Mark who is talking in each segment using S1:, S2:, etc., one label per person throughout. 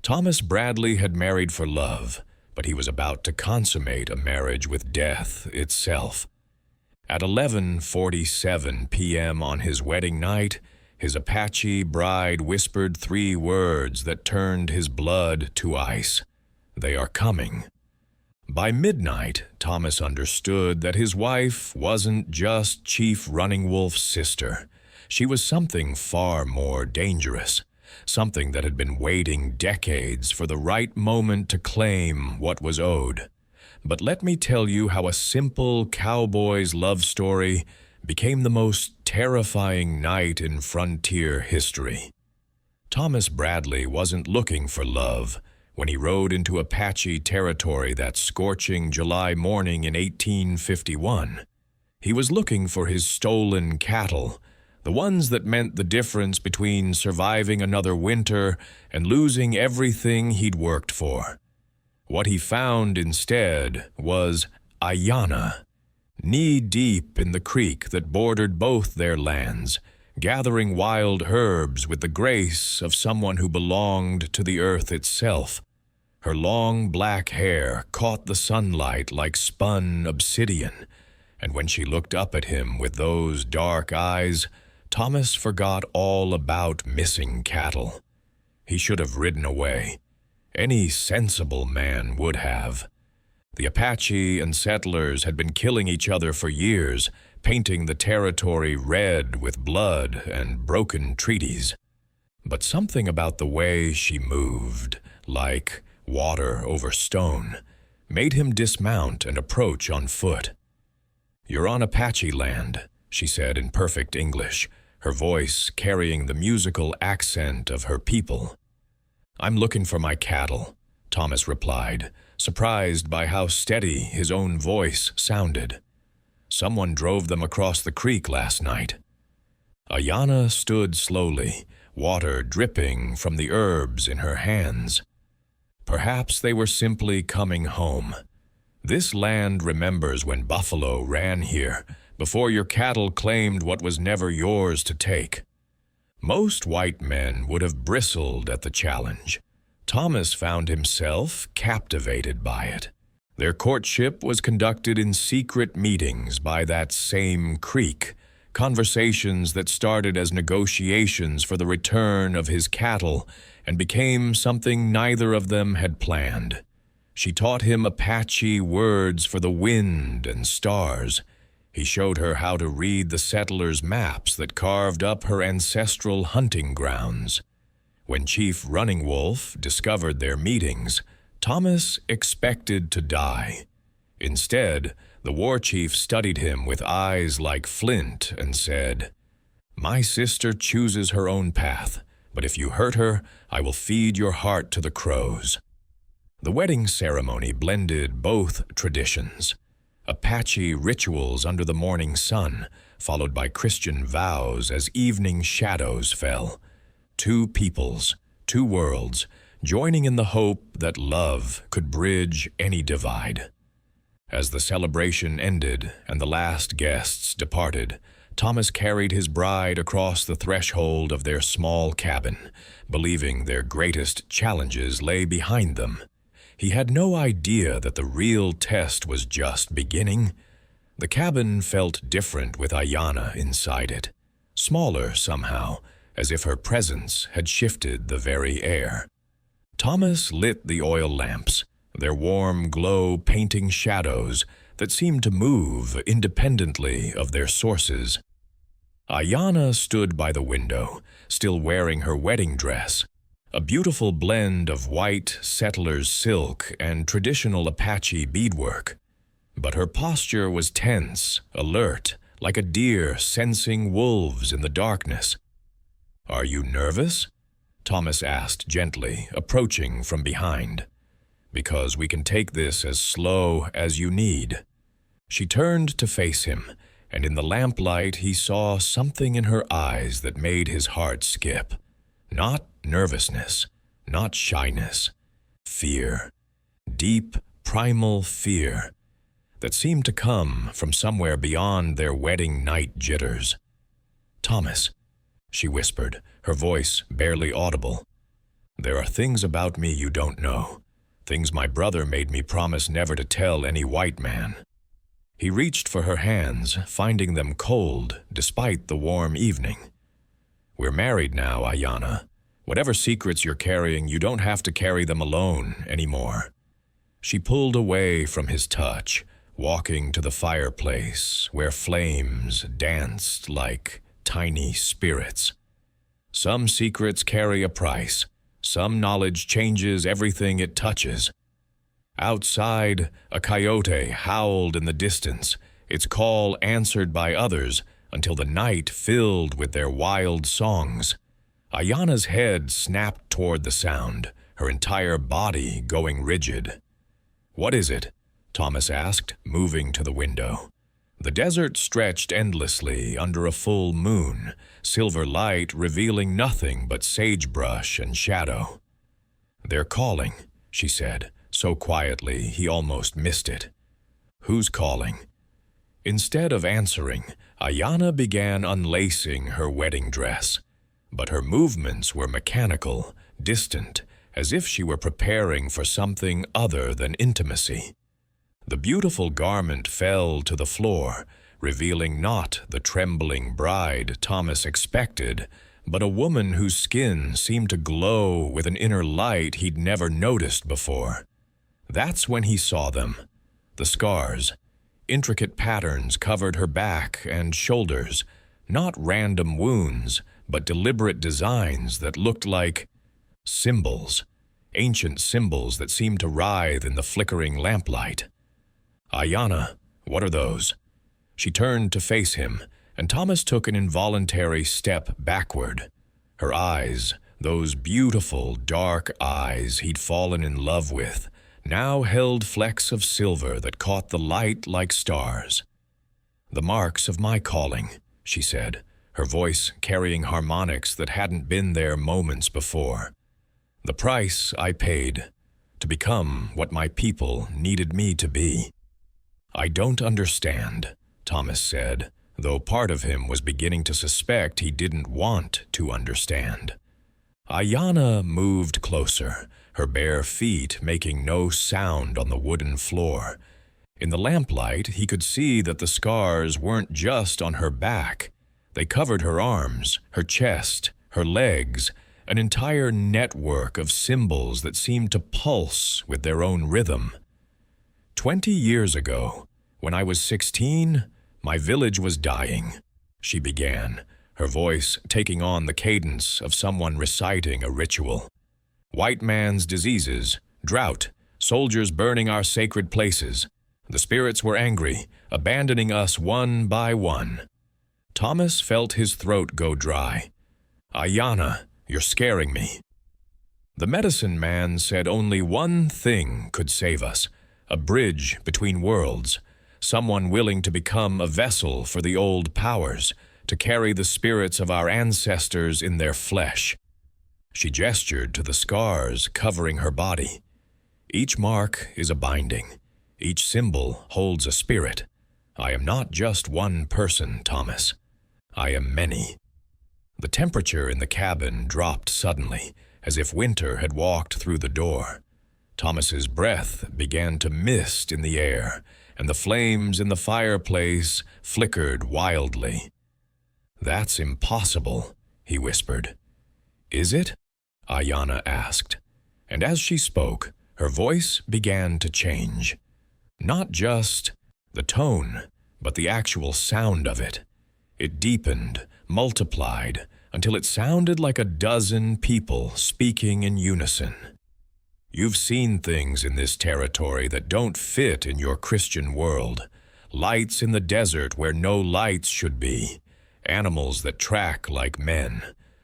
S1: Thomas Bradley had married for love, but he was about to consummate a marriage with death itself. At 11:47 p.m. on his wedding night, his Apache bride whispered 3 words that turned his blood to ice. "They are coming." By midnight, Thomas understood that his wife wasn't just Chief Running Wolf's sister. She was something far more dangerous, something that had been waiting decades for the right moment to claim what was owed. But let me tell you how a simple cowboy's love story became the most terrifying night in frontier history. Thomas Bradley wasn't looking for love when he rode into Apache territory that scorching July morning in 1851. He was looking for his stolen cattle, the ones that meant the difference between surviving another winter and losing everything he'd worked for. What he found instead was Aiyana, knee-deep in the creek that bordered both their lands, gathering wild herbs with the grace of someone who belonged to the earth itself. Her long black hair caught the sunlight like spun obsidian, and when she looked up at him with those dark eyes, Thomas forgot all about missing cattle. He should have ridden away. Any sensible man would have. The Apache and settlers had been killing each other for years, painting the territory red with blood and broken treaties. But something about the way she moved, like water over stone, made him dismount and approach on foot. "You're on Apache land," she said in perfect English, her voice carrying the musical accent of her people. "I'm looking for my cattle," Thomas replied, surprised by how steady his own voice sounded. "Someone drove them across the creek last night." Aiyana stood slowly, water dripping from the herbs in her hands. Perhaps they were simply coming home. This land remembers when buffalo ran here, before your cattle claimed what was never yours to take. Most white men would have bristled at the challenge. Thomas found himself captivated by it. Their courtship was conducted in secret meetings by that same creek, conversations that started as negotiations for the return of his cattle and became something neither of them had planned. She taught him Apache words for the wind and stars. He showed her how to read the settlers' maps that carved up her ancestral hunting grounds. When Chief Running Wolf discovered their meetings, Thomas expected to die. Instead, the war chief studied him with eyes like flint and said, "My sister chooses her own path, but if you hurt her, I will feed your heart to the crows." The wedding ceremony blended both traditions. Apache rituals under the morning sun, followed by Christian vows as evening shadows fell. 2 peoples, 2 worlds, joining in the hope that love could bridge any divide. As the celebration ended and the last guests departed, Thomas carried his bride across the threshold of their small cabin, believing their greatest challenges lay behind them. He had no idea that the real test was just beginning. The cabin felt different with Aiyana inside it, smaller somehow, as if her presence had shifted the very air. Thomas lit the oil lamps, their warm glow painting shadows that seemed to move independently of their sources. Aiyana stood by the window, still wearing her wedding dress, a beautiful blend of white settler's silk and traditional Apache beadwork. But her posture was tense, alert, like a deer sensing wolves in the darkness. "Are you nervous?" Thomas asked gently, approaching from behind. "Because we can take this as slow as you need." She turned to face him, and in the lamplight he saw something in her eyes that made his heart skip. Not nervousness, not shyness, fear. Deep, primal fear that seemed to come from somewhere beyond their wedding night jitters. "Thomas," she whispered, her voice barely audible. There are things about me you don't know, things my brother made me promise never to tell any white man." He reached for her hands, finding them cold despite the warm evening. "We're married now, Aiyana. Whatever secrets you're carrying, you don't have to carry them alone anymore." She pulled away from his touch, walking to the fireplace where flames danced like tiny spirits. Some secrets carry a price. Some knowledge changes everything it touches. Outside, a coyote howled in the distance, its call answered by others until the night filled with their wild songs. Aiyana's head snapped toward the sound, her entire body going rigid. "What is it?" Thomas asked, moving to the window. The desert stretched endlessly under a full moon, silver light revealing nothing but sagebrush and shadow. "They're calling," she said, so quietly he almost missed it. "Who's calling?" Instead of answering, Aiyana began unlacing her wedding dress, but her movements were mechanical, distant, as if she were preparing for something other than intimacy. The beautiful garment fell to the floor, revealing not the trembling bride Thomas expected, but a woman whose skin seemed to glow with an inner light he'd never noticed before. That's when he saw them. The scars. Intricate patterns covered her back and shoulders, not random wounds, but deliberate designs that looked like symbols, ancient symbols that seemed to writhe in the flickering lamplight. "Aiyana, what are those?" She turned to face him, and Thomas took an involuntary step backward. Her eyes, those beautiful, dark eyes he'd fallen in love with, now held flecks of silver that caught the light like stars. "The marks of my calling," she said, her voice carrying harmonics that hadn't been there moments before. "The price I paid to become what my people needed me to be." "I don't understand," Thomas said, though part of him was beginning to suspect he didn't want to understand. Aiyana moved closer, her bare feet making no sound on the wooden floor. In the lamplight, he could see that the scars weren't just on her back. They covered her arms, her chest, her legs, an entire network of symbols that seemed to pulse with their own rhythm. 20 years ago, when I was 16, my village was dying, she began, her voice taking on the cadence of someone reciting a ritual. White man's diseases, drought, soldiers burning our sacred places. The spirits were angry, abandoning us one by one. Thomas felt his throat go dry. "Aiyana, you're scaring me." The medicine man said only one thing could save us, a bridge between worlds, someone willing to become a vessel for the old powers, to carry the spirits of our ancestors in their flesh. She gestured to the scars covering her body. Each mark is a binding. Each symbol holds a spirit. I am not just one person, Thomas. I am many. The temperature in the cabin dropped suddenly, as if winter had walked through the door. Thomas's breath began to mist in the air, and the flames in the fireplace flickered wildly. "That's impossible," he whispered. "Is it?" Aiyana asked, and as she spoke, her voice began to change. Not just the tone, but the actual sound of it. It deepened, multiplied, until it sounded like a dozen people speaking in unison. "You've seen things in this territory that don't fit in your Christian world. Lights in the desert where no lights should be. Animals that track like men.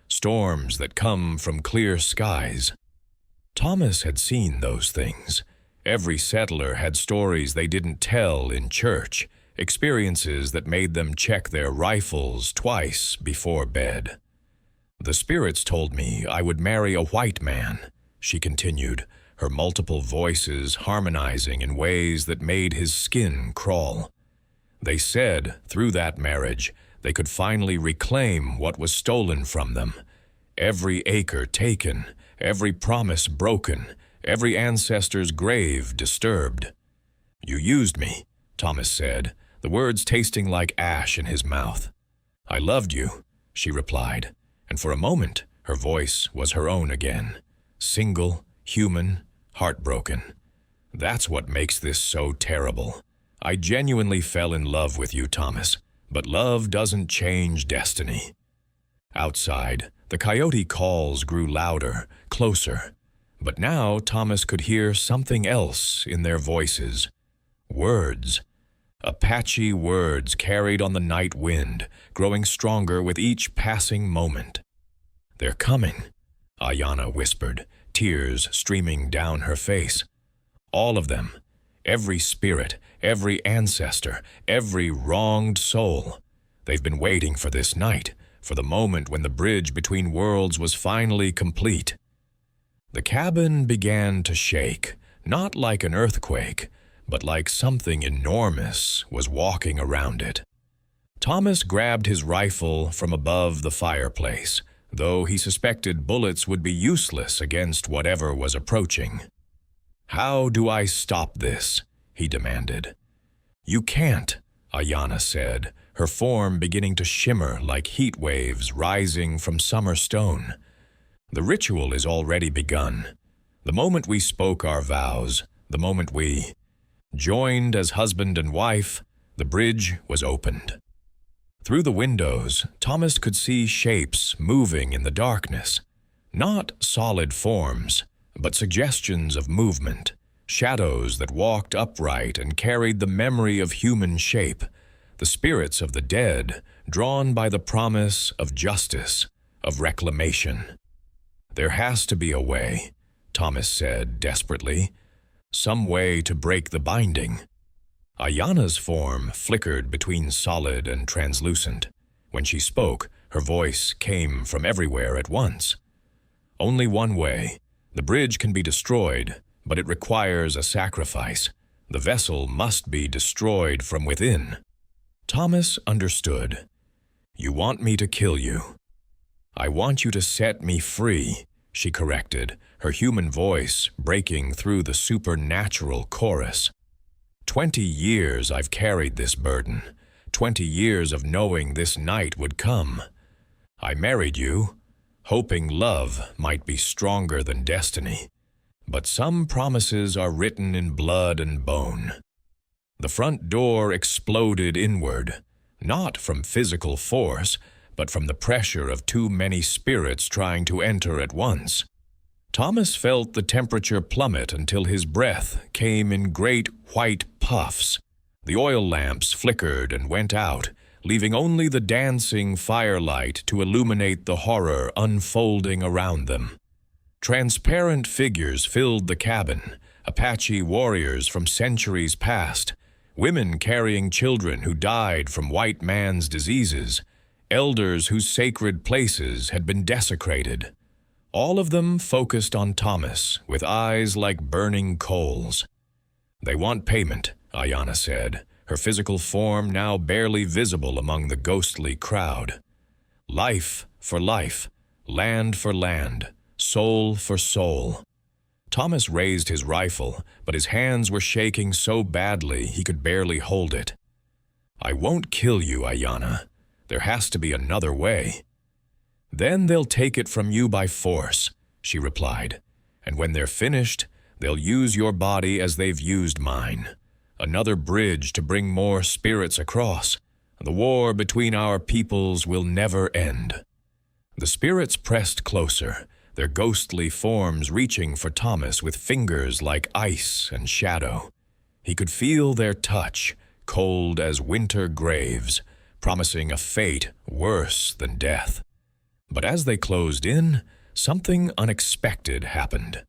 S1: Storms that come from clear skies." Thomas had seen those things. Every settler had stories they didn't tell in church, experiences that made them check their rifles twice before bed. "The spirits told me I would marry a white man," she continued, her multiple voices harmonizing in ways that made his skin crawl. "They said, through that marriage, they could finally reclaim what was stolen from them. Every acre taken, every promise broken, every ancestor's grave disturbed. "You used me," Thomas said, the words tasting like ash in his mouth. "I loved you," she replied, and for a moment her voice was her own again. Single, human, heartbroken. "That's what makes this so terrible. I genuinely fell in love with you, Thomas, but love doesn't change destiny." Outside, the coyote calls grew louder, closer, but now Thomas could hear something else in their voices. Words. Apache words carried on the night wind, growing stronger with each passing moment. "They're coming," Aiyana whispered, tears streaming down her face. "All of them. Every spirit, every ancestor, every wronged soul. They've been waiting for this night, for the moment when the bridge between worlds was finally complete." The cabin began to shake, not like an earthquake, but like something enormous was walking around it. Thomas grabbed his rifle from above the fireplace, though he suspected bullets would be useless against whatever was approaching. "How do I stop this?" he demanded. "You can't," Aiyana said, her form beginning to shimmer like heat waves rising from summer stone. "The ritual is already begun. The moment we spoke our vows, the moment we joined as husband and wife, the bridge was opened." Through the windows, Thomas could see shapes moving in the darkness. Not solid forms, but suggestions of movement, shadows that walked upright and carried the memory of human shape, the spirits of the dead, drawn by the promise of justice, of reclamation. "There has to be a way," Thomas said desperately. "Some way to break the binding." Aiyana's form flickered between solid and translucent. When she spoke, her voice came from everywhere at once. "Only one way. The bridge can be destroyed, but it requires a sacrifice. The vessel must be destroyed from within." Thomas understood. "You want me to kill you." "I want you to set me free," she corrected, her human voice breaking through the supernatural chorus. 20 years I've carried this burden, 20 years of knowing this night would come. I married you, hoping love might be stronger than destiny. But some promises are written in blood and bone. The front door exploded inward, not from physical force, but from the pressure of too many spirits trying to enter at once. Thomas felt the temperature plummet until his breath came in great white puffs. The oil lamps flickered and went out, leaving only the dancing firelight to illuminate the horror unfolding around them. Transparent figures filled the cabin, Apache warriors from centuries past, women carrying children who died from white man's diseases, elders whose sacred places had been desecrated. All of them focused on Thomas with eyes like burning coals. "They want payment," Aiyana said, her physical form now barely visible among the ghostly crowd. "Life for life, land for land, soul for soul." Thomas raised his rifle, but his hands were shaking so badly he could barely hold it. "I won't kill you, Aiyana. There has to be another way." "Then they'll take it from you by force," she replied. "And when they're finished, they'll use your body as they've used mine. Another bridge to bring more spirits across. The war between our peoples will never end." The spirits pressed closer, their ghostly forms reaching for Thomas with fingers like ice and shadow. He could feel their touch, cold as winter graves, promising a fate worse than death. But as they closed in, something unexpected happened.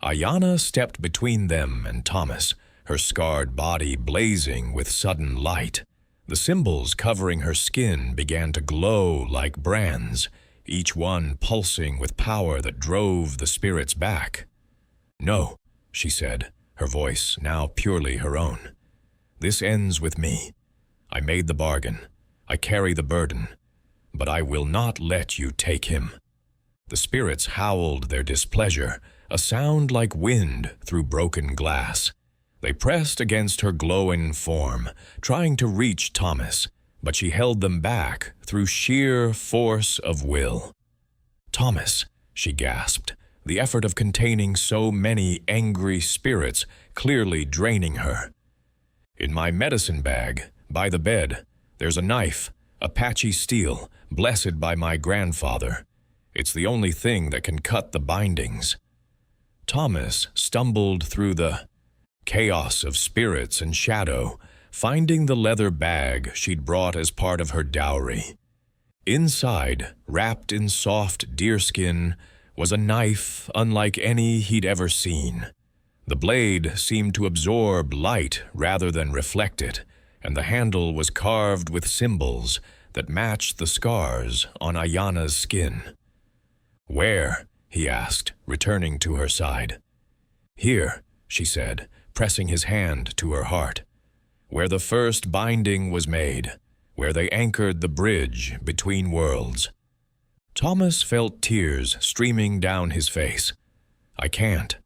S1: Aiyana stepped between them and Thomas, her scarred body blazing with sudden light. The symbols covering her skin began to glow like brands, each one pulsing with power that drove the spirits back. "No," she said, her voice now purely her own. "This ends with me. I made the bargain. I carry the burden. But I will not let you take him." The spirits howled their displeasure, a sound like wind through broken glass. They pressed against her glowing form, trying to reach Thomas, but she held them back through sheer force of will. "Thomas," she gasped, the effort of containing so many angry spirits clearly draining her. "In my medicine bag, by the bed, there's a knife, Apache steel, blessed by my grandfather. It's the only thing that can cut the bindings." Thomas stumbled through the chaos of spirits and shadow, finding the leather bag she'd brought as part of her dowry. Inside, wrapped in soft deerskin, was a knife unlike any he'd ever seen. The blade seemed to absorb light rather than reflect it, and the handle was carved with symbols that matched the scars on Aiyana's skin. "Where?" he asked, returning to her side. "Here," she said, pressing his hand to her heart. "Where the first binding was made, where they anchored the bridge between worlds." Thomas felt tears streaming down his face. "I can't.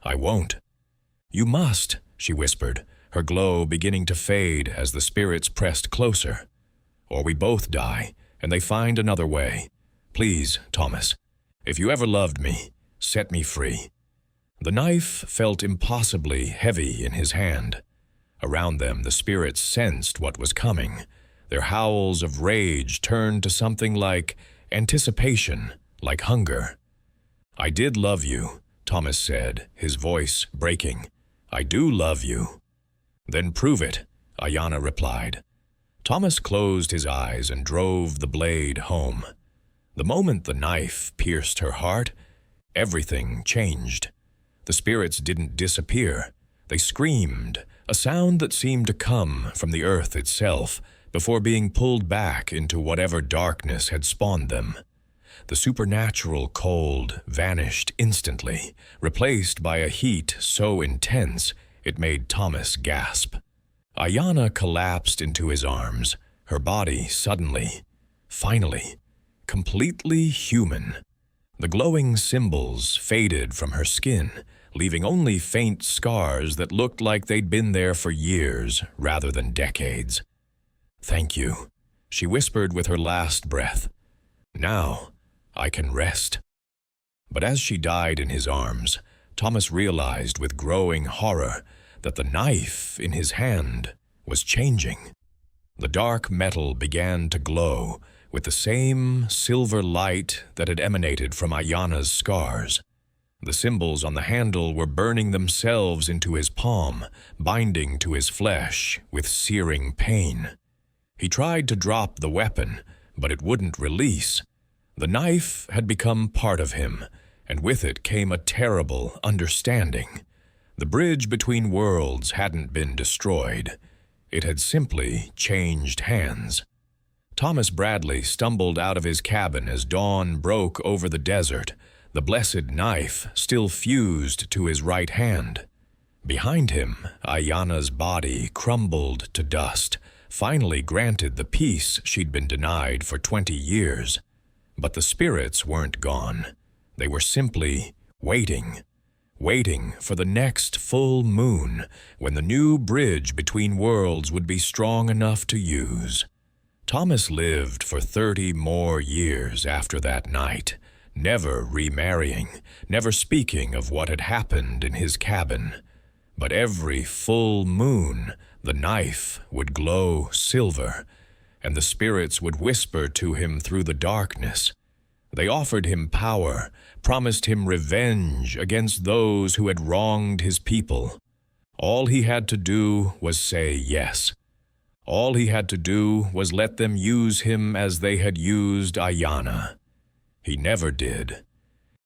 S1: I won't." "You must," she whispered, her glow beginning to fade as the spirits pressed closer. "Or we both die, and they find another way. Please, Thomas, if you ever loved me, set me free." The knife felt impossibly heavy in his hand. Around them, the spirits sensed what was coming. Their howls of rage turned to something like anticipation, like hunger. "I did love you," Thomas said, his voice breaking. "I do love you." "Then prove it," Aiyana replied. Thomas closed his eyes and drove the blade home. The moment the knife pierced her heart, everything changed. The spirits didn't disappear. They screamed, a sound that seemed to come from the earth itself, before being pulled back into whatever darkness had spawned them. The supernatural cold vanished instantly, replaced by a heat so intense it made Thomas gasp. Aiyana collapsed into his arms, her body suddenly, finally, completely human. The glowing symbols faded from her skin, leaving only faint scars that looked like they'd been there for years rather than decades. "Thank you," she whispered with her last breath. "Now I can rest." But as she died in his arms, Thomas realized with growing horror that the knife in his hand was changing. The dark metal began to glow with the same silver light that had emanated from Aiyana's scars. The symbols on the handle were burning themselves into his palm, binding to his flesh with searing pain. He tried to drop the weapon, but it wouldn't release. The knife had become part of him, and with it came a terrible understanding. The bridge between worlds hadn't been destroyed. It had simply changed hands. Thomas Bradley stumbled out of his cabin as dawn broke over the desert, the blessed knife still fused to his right hand. Behind him, Aiyana's body crumbled to dust, finally granted the peace she'd been denied for 20 years. But the spirits weren't gone. They were simply waiting for the next full moon, when the new bridge between worlds would be strong enough to use. Thomas lived for 30 more years after that night, never remarrying, never speaking of what had happened in his cabin. But every full moon, the knife would glow silver, and the spirits would whisper to him through the darkness. They offered him power, promised him revenge against those who had wronged his people. All he had to do was say yes. All he had to do was let them use him as they had used Aiyana. He never did.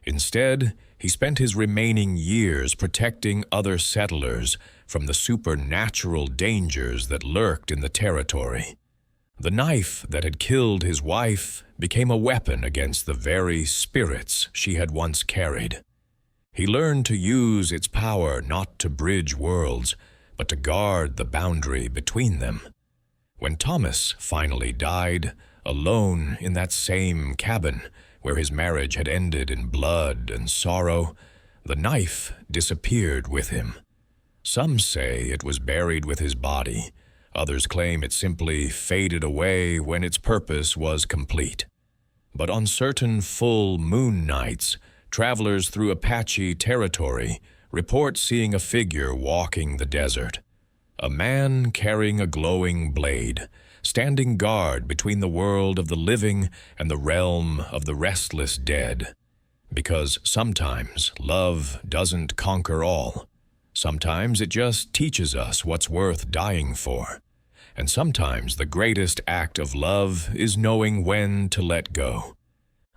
S1: Instead, he spent his remaining years protecting other settlers from the supernatural dangers that lurked in the territory. The knife that had killed his wife became a weapon against the very spirits she had once carried. He learned to use its power not to bridge worlds, but to guard the boundary between them. When Thomas finally died, alone in that same cabin, where his marriage had ended in blood and sorrow, the knife disappeared with him. Some say it was buried with his body. Others claim it simply faded away when its purpose was complete. But on certain full moon nights, travelers through Apache territory report seeing a figure walking the desert. A man carrying a glowing blade, standing guard between the world of the living and the realm of the restless dead. Because sometimes love doesn't conquer all. Sometimes it just teaches us what's worth dying for. And sometimes the greatest act of love is knowing when to let go.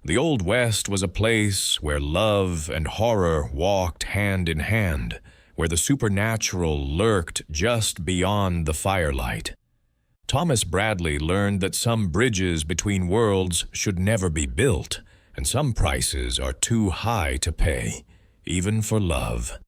S1: The Old West was a place where love and horror walked hand in hand, where the supernatural lurked just beyond the firelight. Thomas Bradley learned that some bridges between worlds should never be built, and some prices are too high to pay, even for love.